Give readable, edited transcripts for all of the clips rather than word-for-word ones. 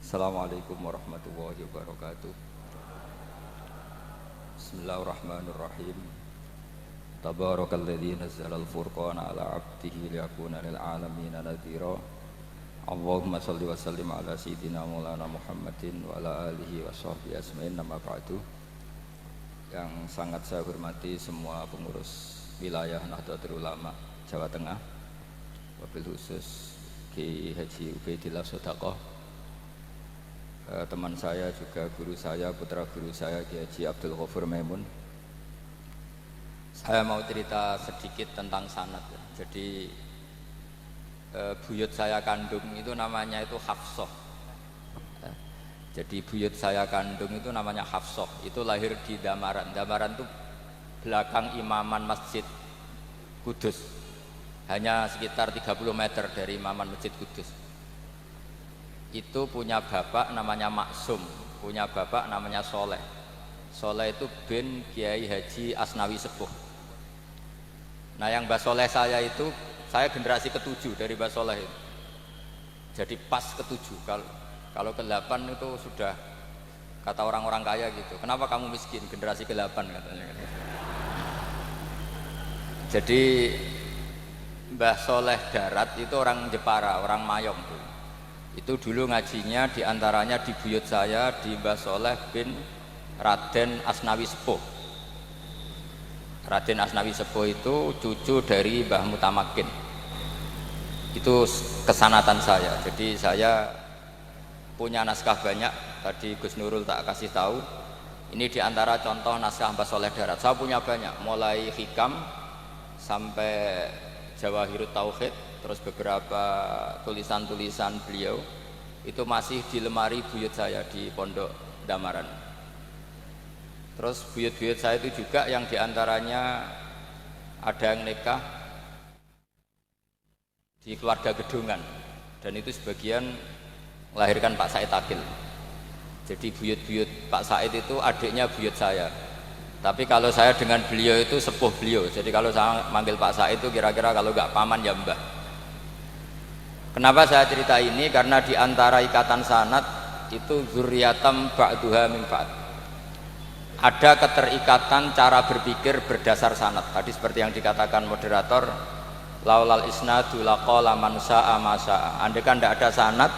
Assalamualaikum warahmatullahi wabarakatuh. Bismillahirrahmanirrahim. Tabarakalladzi nazzala al-furqana ala 'abdihi liyakuna lil 'alamina nadhira. Allahumma shalli wa sallim ala sayyidina Maulana Muhammadin wa ala alihi wa sahbihi ajmain. Amma ba'du. Yang sangat saya hormati semua pengurus wilayah Nahdlatul Ulama Jawa Tengah, wabil khusus Ki Haji Ubaidillah Sodaqoh, teman saya juga guru saya, putra guru saya Ki Haji Abdul Ghafur Maimun. Saya mau cerita sedikit tentang sanad. Jadi buyut saya kandung itu namanya itu Hafsah. Jadi buyut saya kandung itu namanya Hafsah. Itu lahir di Damaran. Damaran itu belakang imaman Masjid Kudus. Hanya sekitar 30 meter dari imaman Masjid Kudus. Itu punya bapak namanya Maksum, punya bapak namanya Soleh. Soleh itu bin Kiai Haji Asnawi Sepuh. Nah, yang Mbah Soleh saya itu, saya generasi ke-7 dari Mbah Soleh itu. Jadi pas ke-7. Kalau ke-8 itu sudah kata orang-orang kaya gitu. Kenapa kamu miskin? Generasi ke-8 katanya. Jadi Mbah Soleh Darat itu orang Jepara, orang Mayong tuh. Itu dulu ngajinya diantaranya di buyut saya di Mbah Soleh bin Raden Asnawi Sepuh. Raden Asnawi Sepuh itu cucu dari Mbah Mutamakin. Itu kesanatan saya. Jadi saya punya naskah banyak. Tadi Gus Nurul tak kasih tahu. Ini diantara contoh naskah Mbah Soleh Darat. Saya punya banyak, mulai Hikam sampai Jawahirut Tauhid, terus beberapa tulisan-tulisan beliau itu masih di lemari buyut saya di Pondok Damaran. Terus buyut-buyut saya itu juga yang diantaranya ada yang nikah di keluarga Gedungan, dan itu sebagian melahirkan Pak Said Akil. Jadi buyut-buyut Pak Said itu adiknya buyut saya. Tapi kalau saya dengan beliau itu sepuh beliau. Jadi kalau saya manggil Pak Said itu kira-kira kalau nggak paman ya mbah. Kenapa saya cerita ini? Karena di antara ikatan sanad itu zuriyatam ba'duha min ba'd. Ada keterikatan cara berpikir berdasar sanad. Tadi seperti yang dikatakan moderator, laulal isnadu laqala man sa'a ma sa'a. Andai kan tidak ada sanad,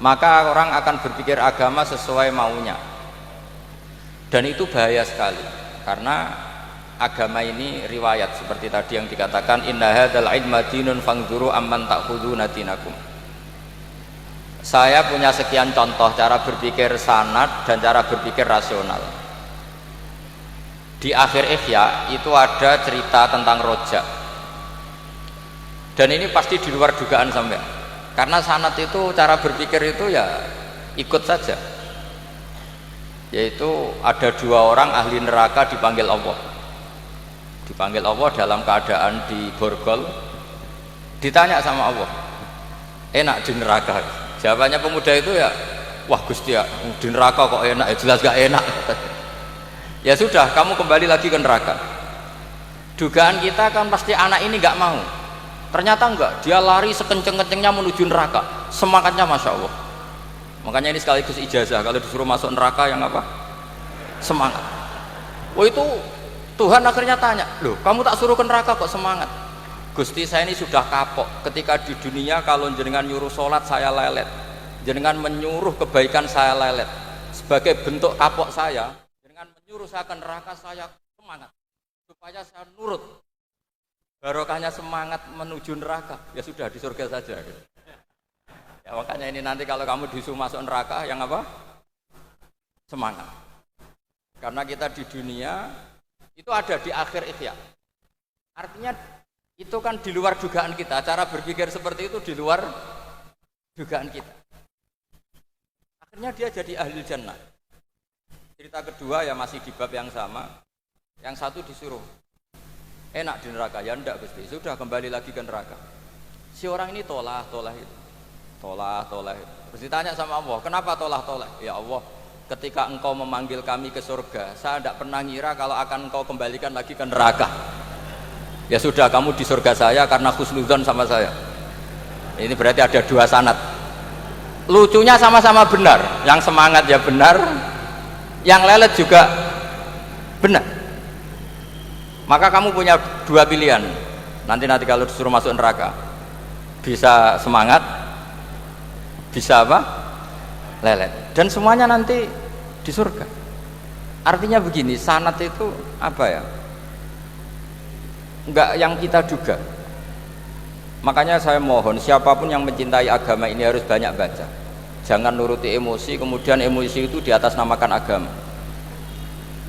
maka orang akan berpikir agama sesuai maunya. Dan itu bahaya sekali. Karena agama ini riwayat, seperti tadi yang dikatakan inna hadzal ilma dinun fangzuru amman ta'khuduna dinakum. Saya punya sekian contoh cara berpikir sanad dan cara berpikir rasional. Di akhir Ihya itu ada cerita tentang rojak. Dan ini pasti di luar dugaan sampean. Karena sanad itu cara berpikir itu ya ikut saja. Yaitu ada dua orang ahli neraka dipanggil Allah. Dipanggil Allah dalam keadaan di borgol. Ditanya sama Allah, enak di neraka? Jawabannya pemuda itu ya, wah Gusti ya, di neraka kok enak? Ya jelas gak enak. Ya sudah, kamu kembali lagi ke neraka. Dugaan kita kan pasti anak ini gak mau. Ternyata enggak, dia lari sekenceng-kencengnya menuju neraka. Semangatnya Masya Allah. Makanya ini sekaligus ijazah, kalau disuruh masuk neraka yang apa? Semangat. Oh itu Tuhan akhirnya tanya, loh kamu tak suruh ke neraka kok semangat? Gusti saya ini sudah kapok. Ketika di dunia kalau jenengan nyuruh sholat saya lelet, jenengan menyuruh kebaikan saya lelet. Sebagai bentuk kapok saya, jenengan menyuruh saya ke neraka, saya semangat supaya saya nurut. Barokahnya semangat menuju neraka, ya sudah di surga saja. Ya, makanya ini nanti kalau kamu disuruh masuk neraka yang apa? Semangat. Karena kita di dunia itu ada di akhir Ihya. Artinya itu kan di luar dugaan kita. Cara berpikir seperti itu di luar dugaan kita. Akhirnya dia jadi ahli jannah. Cerita kedua ya masih di bab yang sama. Yang satu disuruh enak di neraka, ya enggak Gusti. Sudah kembali lagi ke neraka. Si orang ini toleh itu. Toleh. Terus ditanya sama Allah, kenapa toleh? Ya Allah, ketika engkau memanggil kami ke surga, saya tidak pernah ngira kalau akan engkau kembalikan lagi ke neraka. Ya sudah, kamu di surga saya karena khusnudzon sama saya. Ini berarti ada dua sanad. lucunya sama-sama benar, yang semangat ya benar, yang lelet juga benar. Maka kamu punya dua pilihan, nanti kalau disuruh masuk neraka, bisa semangat, bisa apa? Lelet. Dan semuanya nanti di surga. Artinya begini, sanad itu apa ya? Enggak yang kita duga. Makanya saya mohon siapapun yang mencintai agama ini harus banyak baca. Jangan nuruti emosi, kemudian emosi itu di atas namakan agama.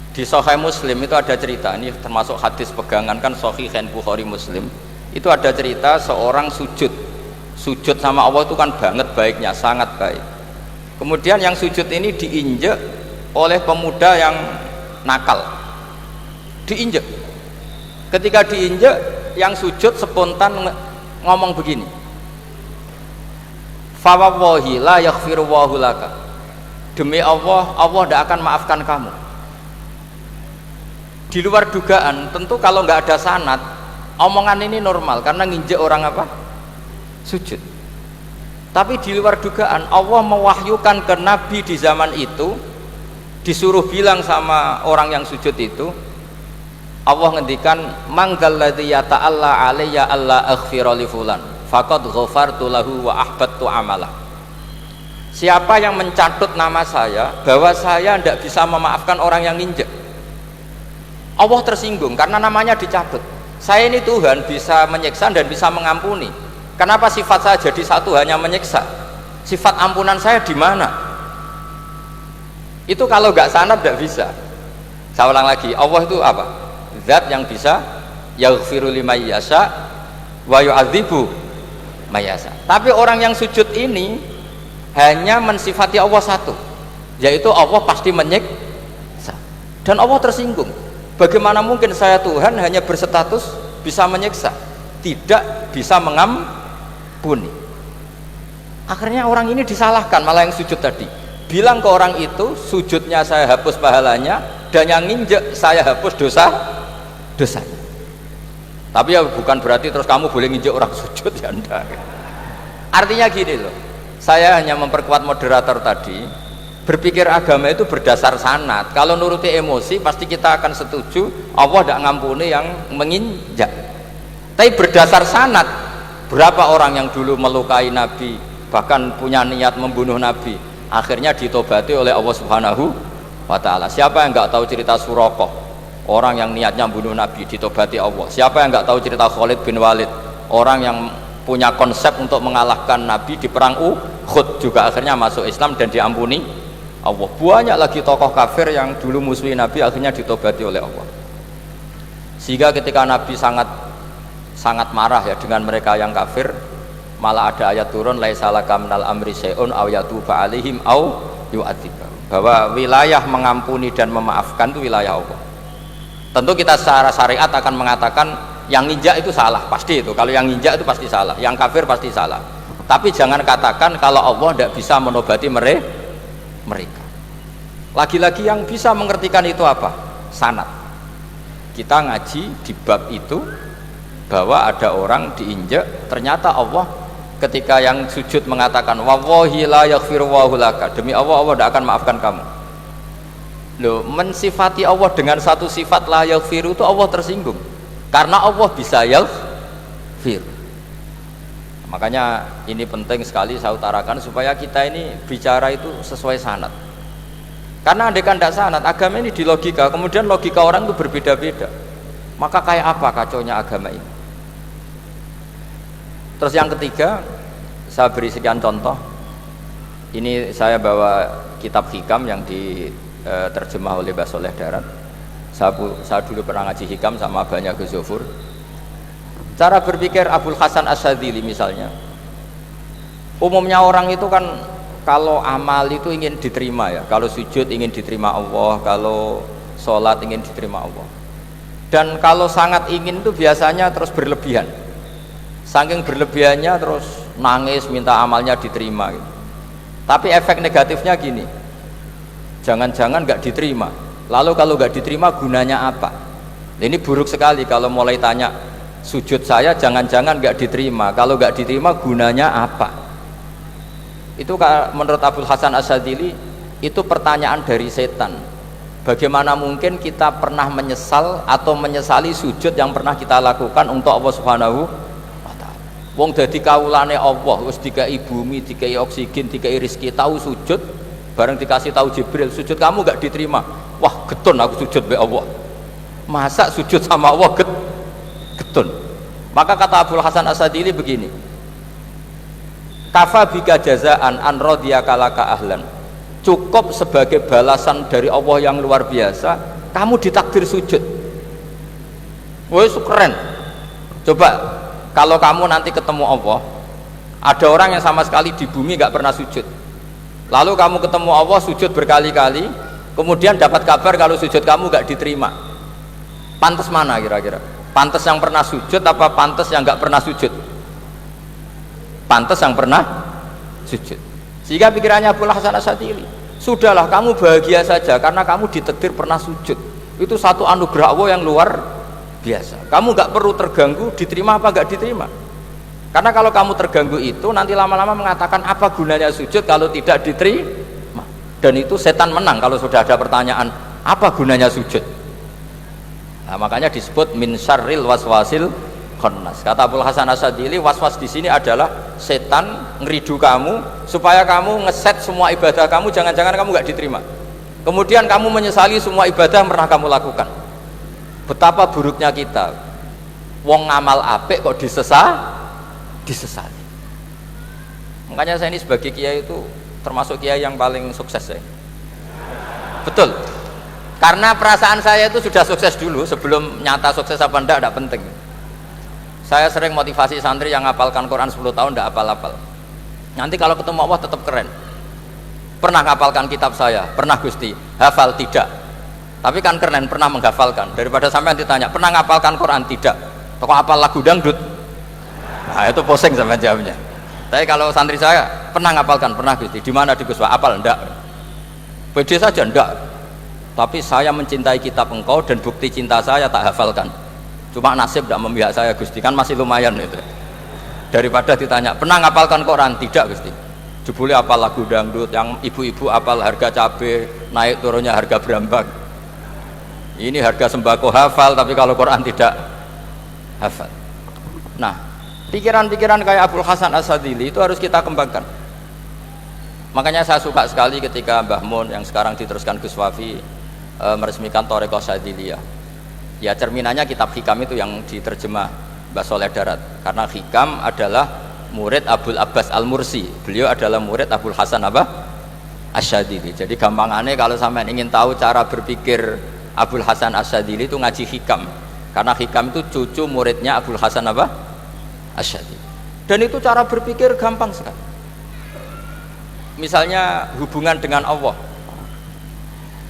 Di Sahih Muslim itu ada cerita, ini termasuk hadis pegangan kan Sahih Bukhari Muslim. Itu ada cerita seorang sujud sama Allah itu kan banget baiknya, sangat baik. Kemudian yang sujud ini diinjek oleh pemuda yang nakal, diinjek. Ketika diinjek, yang sujud spontan ngomong begini, fa wallahi la yaghfiru wallahu laka, demi Allah, Allah tidak akan maafkan kamu. Di luar dugaan, tentu kalau nggak ada sanad, omongan ini normal karena nginjek orang apa? Sujud. Tapi di luar dugaan, Allah mewahyukan ke Nabi di zaman itu, disuruh bilang sama orang yang sujud itu, Allah ngendikan, mangdalladzi yata'alla alayya alla aghfira li fulan faqad ghafartu lahu wa ahbattu amalah. Siapa yang mencatut nama saya bahwa saya tidak bisa memaafkan orang yang nginjek, Allah tersinggung karena namanya dicatut. Saya ini Tuhan, bisa menyiksa dan bisa mengampuni. Kenapa sifat saya jadi satu, hanya menyiksa? Sifat ampunan saya di mana? Itu kalau nggak sanad nggak bisa. Saya ulang lagi, Allah itu apa? Zat yang bisa yaghfiru liman yasha wa yu'adzibu may yasha. Tapi orang yang sujud ini hanya mensifati Allah satu, yaitu Allah pasti menyiksa. Dan Allah tersinggung. Bagaimana mungkin saya Tuhan hanya berstatus bisa menyiksa, tidak bisa mengampuni? Akhirnya orang ini disalahkan, malah yang sujud tadi bilang ke orang itu, sujudnya saya hapus pahalanya, dan yang nginjek saya hapus dosanya. Tapi ya bukan berarti terus kamu boleh nginjek orang sujud, ya enggak. Artinya gini loh, saya hanya memperkuat moderator tadi, berpikir agama itu berdasar sanad. Kalau nuruti emosi pasti kita akan setuju Allah tidak ngampuni yang menginjak. Tapi berdasar sanad, berapa orang yang dulu melukai Nabi, bahkan punya niat membunuh Nabi, akhirnya ditobati oleh Allah Subhanahu wa ta'ala. Siapa yang nggak tahu cerita Suraqah, orang yang niatnya membunuh Nabi, ditobati Allah. Siapa yang nggak tahu cerita Khalid bin Walid, orang yang punya konsep untuk mengalahkan Nabi di perang Uhud, juga akhirnya masuk Islam dan diampuni Allah. Banyak lagi tokoh kafir yang dulu musuhi Nabi akhirnya ditobati oleh Allah. Sehingga ketika Nabi sangat marah ya dengan mereka yang kafir, malah ada ayat turun, laisa laka minal amri syai'un aw yatuba alaihim aw yu'adzibahum, bahwa wilayah mengampuni dan memaafkan itu wilayah Allah. Tentu kita secara syariat akan mengatakan yang nginjak itu salah, pasti itu. Kalau yang nginjak itu pasti salah, yang kafir pasti salah. Tapi jangan katakan kalau Allah tidak bisa menobati mereka. Lagi-lagi yang bisa mengertikan itu apa? Sanad. Kita ngaji di bab itu bahwa ada orang diinjak, ternyata Allah ketika yang sujud mengatakan wallahi la yaghfiru wallahu laka, demi Allah, Allah tidak akan maafkan kamu. Loh, mensifati Allah dengan satu sifat la yaghfiru itu Allah tersinggung karena Allah bisa yaghfir. Makanya ini penting sekali saya utarakan supaya kita ini bicara itu sesuai sanad. Karena andaikan tidak sanad, agama ini di logika, kemudian logika orang itu berbeda-beda, maka kayak apa kacaunya agama ini. Terus yang ketiga, saya beri sekian contoh. Ini saya bawa kitab hikam yang diterjemah oleh Mbah Soleh Darat. Saya dulu pernah ngaji hikam sama Abahnya Gus Zofur. Cara berpikir Abul Hasan Asyadzili misalnya, umumnya orang itu kan kalau amal itu ingin diterima ya, kalau sujud ingin diterima Allah, kalau sholat ingin diterima Allah, dan kalau sangat ingin itu biasanya terus berlebihan, saking berlebihannya terus nangis minta amalnya diterima gitu. Tapi efek negatifnya gini, jangan-jangan nggak diterima, lalu kalau nggak diterima gunanya apa? Ini buruk sekali kalau mulai tanya sujud saya jangan-jangan nggak diterima, kalau nggak diterima gunanya apa? Itu menurut Abul Hasan Asyadzili itu pertanyaan dari setan. Bagaimana mungkin kita pernah menyesal atau menyesali sujud yang pernah kita lakukan untuk Allah Subhanahu wa taala. Wong dadi kawulane Allah, wis dikai bumi, dikai oksigen, dikai rezeki, tahu sujud, bareng dikasih tahu Jibril, sujud kamu gak diterima. Wah, getun aku sujud be Allah. Masa sujud sama Allah getun. Maka kata Abul Hasan Asyadzili begini, kafa bika jazaan an radiyaka laka ahlan, cukup sebagai balasan dari Allah yang luar biasa kamu ditakdir sujud. Wah, itu keren. Coba kalau kamu nanti ketemu Allah, ada orang yang sama sekali di bumi gak pernah sujud, lalu kamu ketemu Allah sujud berkali-kali, kemudian dapat kabar kalau sujud kamu gak diterima, pantas mana kira-kira? Pantas yang pernah sujud apa pantas yang gak pernah sujud? Pantas yang pernah sujud. Sehingga pikirannya Abul Hasan Asyadzili, sudahlah kamu bahagia saja karena kamu ditakdir pernah sujud. Itu satu anugerah Allah yang luar biasa. Kamu gak perlu terganggu diterima apa gak diterima. Karena kalau kamu terganggu itu nanti lama-lama mengatakan apa gunanya sujud kalau tidak diterima. Dan itu setan menang kalau sudah ada pertanyaan apa gunanya sujud. Nah, makanya disebut min syarril waswasil khannas. Kata Abul Hasan Asyadzili, waswas di sini adalah setan ngeridu kamu supaya kamu ngeset semua ibadah kamu, jangan-jangan kamu gak diterima. Kemudian kamu menyesali semua ibadah yang pernah kamu lakukan. Betapa buruknya kita. Wong ngamal apik kok disesali. Makanya saya ini sebagai kiai itu termasuk kiai yang paling sukses saya. Betul. Karena perasaan saya itu sudah sukses dulu sebelum nyata sukses apa enggak penting. Saya sering motivasi santri yang ngapalkan Quran 10 tahun enggak hafal-hafal. Nanti kalau ketemu Allah tetap keren. Pernah ngapalkan kitab saya? Pernah Gusti. Hafal tidak. Tapi kan keren pernah menghafalkan. Daripada sampai ditanya, pernah ngapalkan Quran? Tidak. Kok hafal lagu dangdut? Nah, itu pusing sama jawabnya. Tapi kalau santri saya, pernah ngapalkan? Pernah Gusti. Di mana di Guswa? Apal enggak? Pede saja enggak. Tapi saya mencintai kitab engkau dan bukti cinta saya tak hafalkan. Cuma nasib tidak memihak saya Gusti, kan masih lumayan itu. Daripada ditanya pernah ngapalkan Quran? Tidak Gusti. Jebule apal lagu dangdut, yang ibu-ibu apal harga cabai naik turunnya harga berambang. Ini harga sembako hafal, tapi kalau Quran tidak hafal. Nah, pikiran-pikiran kayak Abul Hasan Asyadzili itu harus kita kembangkan. Makanya saya suka sekali ketika Mbah Mun yang sekarang diteruskan Gus Wafi meresmikan Thariqah Syadziliyah. Ya cerminannya kitab Hikam itu yang diterjemah Mbah Soleh Darat, karena Hikam adalah murid Abul Abbas Al-Mursi, beliau adalah murid Abul Hasan Asyadzili. Jadi gampangannya kalau sampean ingin tahu cara berpikir Abul Hasan Asyadzili itu ngaji Hikam, karena Hikam itu cucu muridnya Abul Hasan Asyadzili. Dan itu cara berpikir gampang sekali. Misalnya hubungan dengan Allah,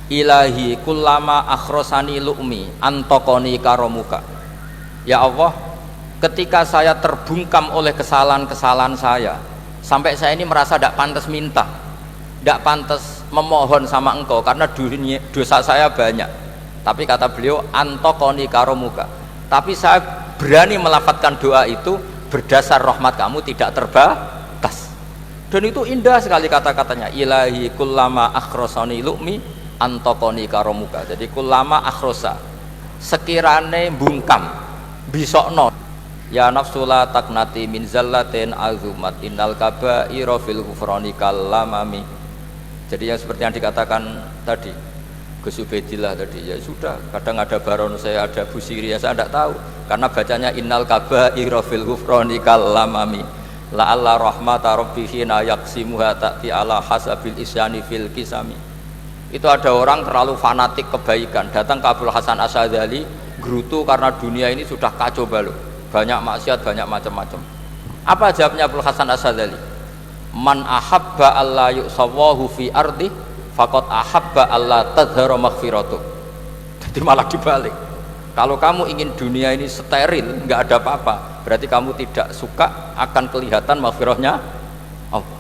ilahi kullama akhrosani lu'mi antokoni karomuka. Ya Allah, ketika saya terbungkam oleh kesalahan-kesalahan saya, sampai saya ini merasa tidak pantas minta, tidak pantas memohon sama engkau karena dosa saya banyak. Tapi kata beliau antokoni karomuka, tapi saya berani melafadzkan doa itu berdasar rahmat kamu tidak terbatas. Dan itu indah sekali kata-katanya, ilahi kullama akhrosani lu'mi antokoni karomuka. Jadi kullama akhrosa, sekirane bungkam bisokno, ya nafsula taknati min zallatin azumat innal kabaira fil ghufrani kalamami. Jadi yang seperti yang dikatakan tadi Gus Ubaidillah tadi, ya sudah, kadang ada baron saya, ada Busiri, ya saya tidak tahu karena bacanya innal kabaira fil ghufrani kalamami. La'alla rahmata rabbihina yaksimuha ta'ti ala hasabil isyani fil kisami. Itu ada orang terlalu fanatik kebaikan, datang ke Abul Hasan Asyadzili gerutu karena dunia ini sudah kacau balau, banyak maksiat, banyak macam-macam. Apa jawabnya Abul Hasan Asyadzili? Man ahabba alla yusawahu fi ardi faqad ahabba alla tadhara maghfiratuh. Jadi malah dibalik. Kalau kamu ingin dunia ini steril, nggak ada apa-apa, berarti kamu tidak suka akan kelihatan maghfirahnya Allah.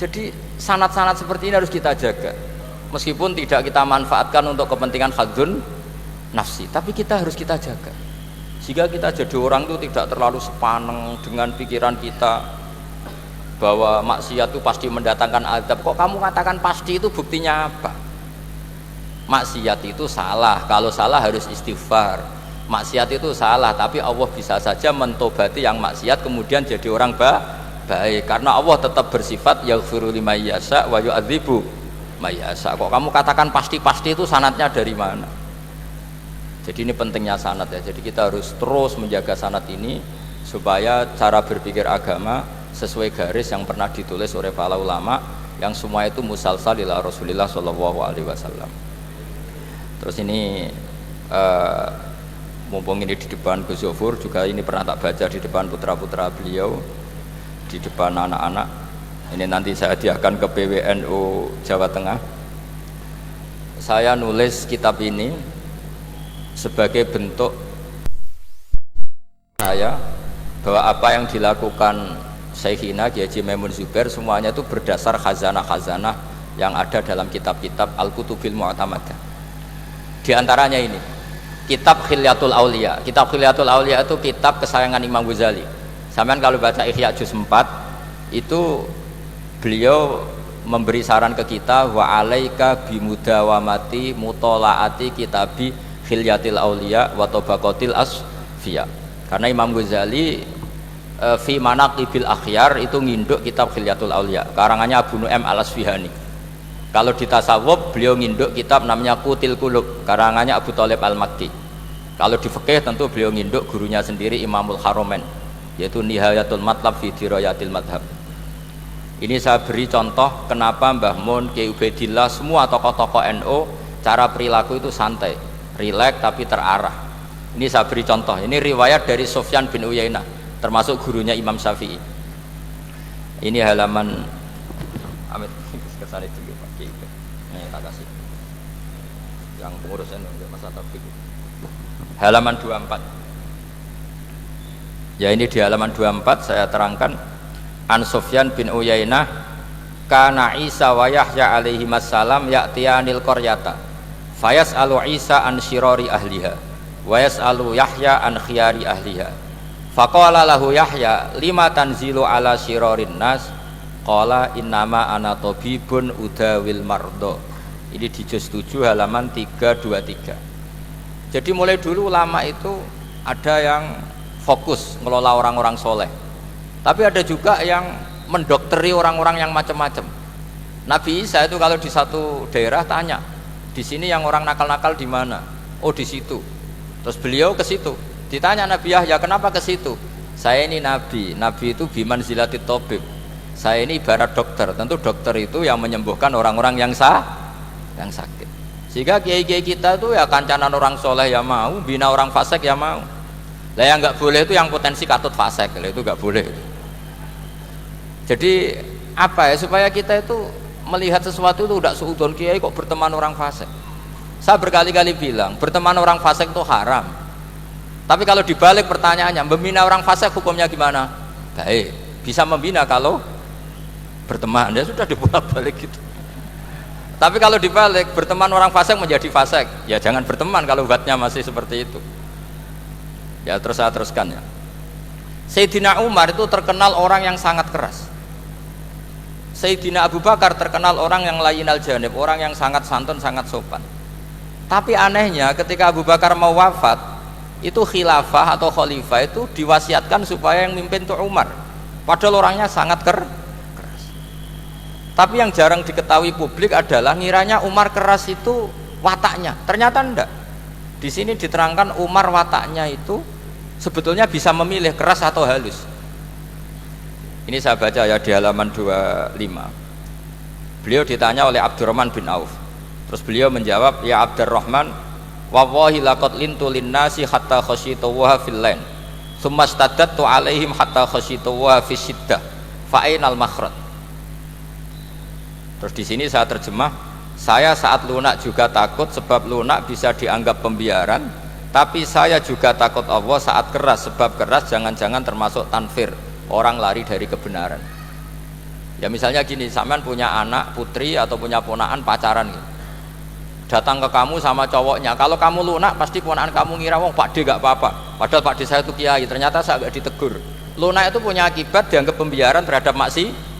Jadi sanad-sanad seperti ini harus kita jaga. Meskipun tidak kita manfaatkan untuk kepentingan hadzun nafsi, tapi kita harus kita jaga. Jika kita jadi orang itu tidak terlalu sepaneng dengan pikiran kita. bahwa maksiat itu pasti mendatangkan azab. Kok kamu katakan pasti, itu buktinya apa? Maksiat itu salah, kalau salah harus istighfar. Maksiat itu salah, tapi Allah bisa saja mentobati yang maksiat kemudian jadi orang baik, karena Allah tetap bersifat yaghfiru liman yasha wa yu'adzibu may yasha. Kok kamu katakan pasti-pasti, itu sanadnya dari mana? Jadi ini pentingnya sanad ya. Jadi kita harus terus menjaga sanad ini supaya cara berpikir agama sesuai garis yang pernah ditulis oleh para ulama, yang semua itu musalsal ila Rasulillah sallallahu alaihi wasallam. Terus ini mumpung ini di depan Gus Zofur juga, ini pernah tak baca di depan putra-putra beliau, di depan anak-anak. Ini nanti saya hadiahkan ke PWNU Jawa Tengah. Saya nulis kitab ini sebagai bentuk saya bahwa apa yang dilakukan Syekhina Kiai Haji Maimun Zubair semuanya itu berdasar khazanah-khazanah yang ada dalam kitab-kitab Al-Kutubil Mu'tamadah. Di antaranya ini kitab Khilyatul Aulia. Kitab Khilyatul Aulia itu kitab kesayangan Imam Ghazali. Sampean kalau baca Ihya juz 4 itu beliau memberi saran ke kita, wa alaika bimudawamati mutolaati kitabi Khilyatil Aulia wa tabaqatil asfiya. Karena Imam Ghazali fi manaqibil akhyar itu nginduk kitab Khilyatul Aulia karangannya Abu Nu'aim Al-Asfihani. Kalau di tasawuf beliau nginduk kitab namanya Qutil Qulub karangannya Abu Thalib Al-Makki. Kalau di fikih tentu beliau nginduk gurunya sendiri Imamul Haromen, yaitu Nihayatul Matlab fi Dirayatil Madhab. Ini saya beri contoh kenapa Mbah Mun, Kiai Ubaidillah, semua tokoh-tokoh NU cara perilaku itu santai, rileks tapi terarah. Ini saya beri contoh, ini riwayat dari Sufyan bin Uyainah, termasuk gurunya Imam Syafi'i. Ini halaman Amit kesana itu Pak Kiai. Nih tak kasih. Yang pengurus NU Mas Taufik. Halaman 24. Ya, ini di halaman 24 saya terangkan An Sufyan bin Uyainah kana Isa wa Yahya alaihi wassalam ya'tiyanil qaryata fayas'alu Isa an syirari ahliha wa yas'alu Yahya an khiyari ahliha. Faqala lahu Yahya lima tanzilu ala syirarin nas, qala innama ana tabibun udawil mardo. Ini di juz 7 halaman 323. Jadi mulai dulu ulama itu ada yang fokus ngelola orang-orang soleh, tapi ada juga yang mendokteri orang-orang yang macam-macam. Nabi Isa itu kalau di satu daerah tanya, di sini yang orang nakal-nakal di mana? Oh di situ. Terus beliau ke situ. Ditanya Nabi Yahya, kenapa ke situ? Saya ini nabi. Nabi itu biman zilatit tobib. Saya ini ibarat dokter. Tentu dokter itu yang menyembuhkan orang-orang yang sakit. Sehingga kiai-kiai kita itu ya kancanan orang soleh ya mau, bina orang fasik ya mau. Lah yang nggak boleh itu yang potensi katut fasik, itu nggak boleh. Jadi apa ya, supaya kita itu melihat sesuatu itu udah seudon, kiai kok berteman orang fasik. Saya berkali-kali bilang berteman orang fasik itu haram. Tapi kalau dibalik pertanyaannya, membina orang fasik hukumnya gimana? Baik, bisa membina kalau berteman, ya sudah dibolak-balik gitu. Tapi kalau dibalik berteman orang fasik menjadi fasik, ya jangan berteman kalau buatnya masih seperti itu. Ya terus saya teruskan ya. Sayyidina Umar itu terkenal orang yang sangat keras. Sayyidina Abu Bakar terkenal orang yang layyinal janib, orang yang sangat santun, sangat sopan. Tapi anehnya ketika Abu Bakar mau wafat, itu khilafah atau khalifah itu diwasiatkan supaya yang mimpin itu Umar. Padahal orangnya sangat keras. Tapi yang jarang diketahui publik adalah ngiranya Umar keras itu wataknya. Ternyata enggak. Di sini diterangkan Umar wataknya itu sebetulnya bisa memilih keras atau halus. Ini saya baca ya di halaman 25. Beliau ditanya oleh Abdurrahman bin Auf. Terus beliau menjawab, ya Abdurrahman, wallahi laqad lintu linnasi hatta khasyitu wa fil lain. Tsumma staddattu alaihim hatta khasyitu wa fi syiddah. Fa ainal makhraj. Terus di sini saya terjemah, saya saat lunak juga takut sebab lunak bisa dianggap pembiaran, tapi saya juga takut Allah saat keras sebab keras jangan-jangan termasuk tanfir, orang lari dari kebenaran. Ya misalnya gini, sampean punya anak putri atau punya ponakan pacaran gitu. Datang ke kamu sama cowoknya, kalau kamu lunak pasti ponakan kamu ngira wong Pak D gak apa-apa, padahal Pak D saya itu kiai, ternyata saya gak ditegur. Lunak itu punya akibat dianggap pembiaran terhadap maksiat.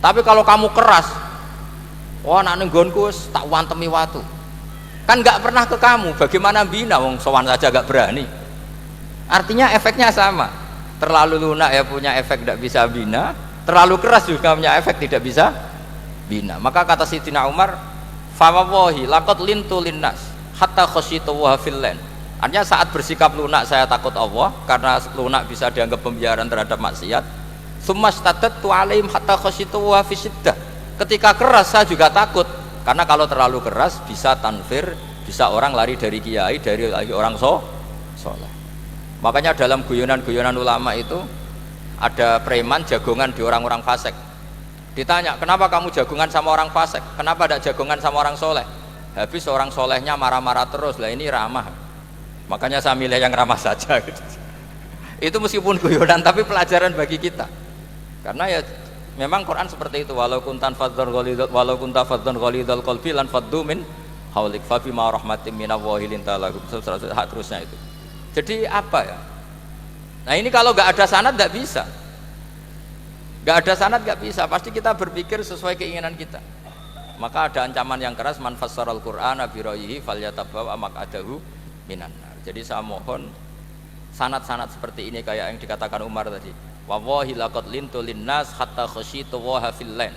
Tapi kalau kamu keras, wah nak nenggonku tak wantemi watu. Kan nggak pernah ke kamu, bagaimana bina wong sowan saja nggak berani. Artinya efeknya sama. Terlalu lunak ya punya efek tidak bisa bina, terlalu keras juga punya efek tidak bisa bina. Maka kata Sayyidina Umar, fa wallahi laqad lintu linnas hatta khasyitu wa fillan. Artinya saat bersikap lunak saya takut Allah, karena lunak bisa dianggap pembiaran terhadap maksiat. Tsummastatadtu alaihim hatta khasyitu wa fisiddah. Ketika keras saya juga takut, karena kalau terlalu keras bisa tanfir, bisa orang lari dari kiai, dari orang soleh. Makanya dalam guyonan-guyonan ulama itu ada preman jagongan di orang-orang fasik. Ditanya, kenapa kamu jagongan sama orang fasik? Kenapa tidak jagongan sama orang soleh? Habis orang solehnya marah-marah terus, lah ini ramah. Makanya saya milih yang ramah saja gitu. Itu meskipun guyonan tapi pelajaran bagi kita. Karena ya memang Quran seperti itu, walau kunta fadzan ghalidhal qalbi lan faddu min haulik fa bima rahmatin minallahi linta lahum, terusnya itu. Jadi apa ya? Nah ini kalau nggak ada sanad nggak bisa. Nggak ada sanad nggak bisa. Pasti kita berpikir sesuai keinginan kita. Maka ada ancaman yang keras, man fassaral Qur'ana bi ra'yihi falyatabawwa maq'adahu minan nar. Jadi saya mohon sanad-sanad seperti ini kayak yang dikatakan Umar tadi. Wallahi laqad lintu linnas hatta khasyitu wa fillan.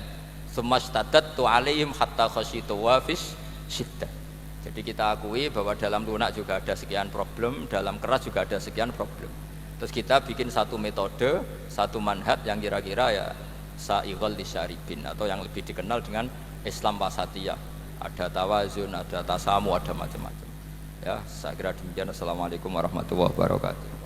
Tsummastatadtu alaihim hatta khasyitu wa fis syiddah. Jadi kita akui bahwa dalam lunak juga ada sekian problem, dalam keras juga ada sekian problem. Terus kita bikin satu metode, satu manhaj yang kira-kira ya sa'ighal lisyaribin, atau yang lebih dikenal dengan Islam wasatiyah. Ada tawazun, ada tasamu, ada macam-macam. Ya, saya kira demikian. Assalamualaikum warahmatullahi wabarakatuh.